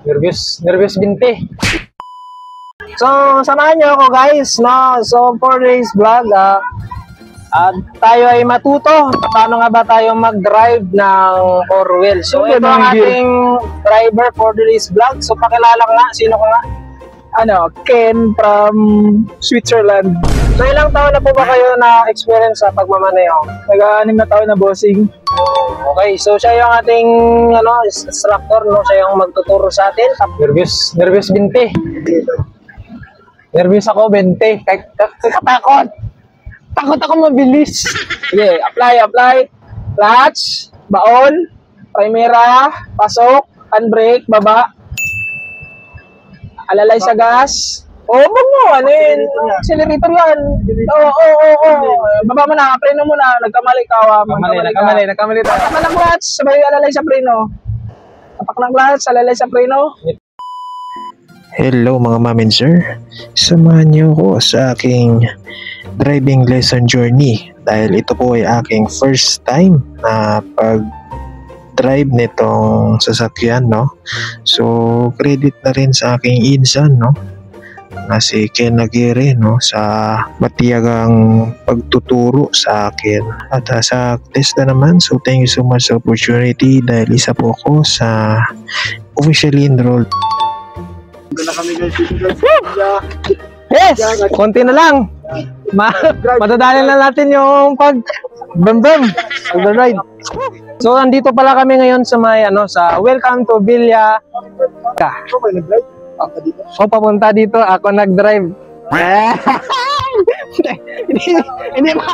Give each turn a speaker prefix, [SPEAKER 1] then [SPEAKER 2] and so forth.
[SPEAKER 1] Nervous binti. So, samahan nyo ako guys, no? So, for this vlog, tayo ay matuto paano nga ba tayo mag-drive ng four-wheel. So, ito ang ating driver for this vlog. So, pakilala ko nga, sino ko nga?
[SPEAKER 2] Ken from Switzerland.
[SPEAKER 1] So, ilang taon na po ba kayo na-experience sa pagmamaneho?
[SPEAKER 2] Nag-6 na taon na bossing.
[SPEAKER 1] Okay, so siya yung ating instructor, no? Siya yung magtuturo sa atin. Nervous binti. Nervous ako, binti. Takot. Takot ako mabilis. Sige, apply. Clutch, baon, primera, pasok, handbrake, baba. Alalay sa gas. Accelerator yan. Baba mo na, preno mo na. Nagkamali ka. Nagkamali tayo. Tapak ng clutch, sabay alalay sa preno. Tapak ng clutch, alalay sa preno.
[SPEAKER 3] Hello mga ma'am and sir. Samahan niyo ako sa aking driving lesson journey. Dahil ito po ay aking first time na pag-drive nitong sasakyan, no? So, credit na rin sa aking insan, no? Na si Ken Aguirre, no, sa matiyagang pagtuturo sa akin. At sa testa naman, so thank you so much sa opportunity dahil isa po ako sa officially enrolled.
[SPEAKER 1] Yes! Konti na lang. Matadali na natin yung pag-ride. So, andito pala kami ngayon sa sa Welcome to Villa. Papunta dito, ako nag-drive. Hindi ba?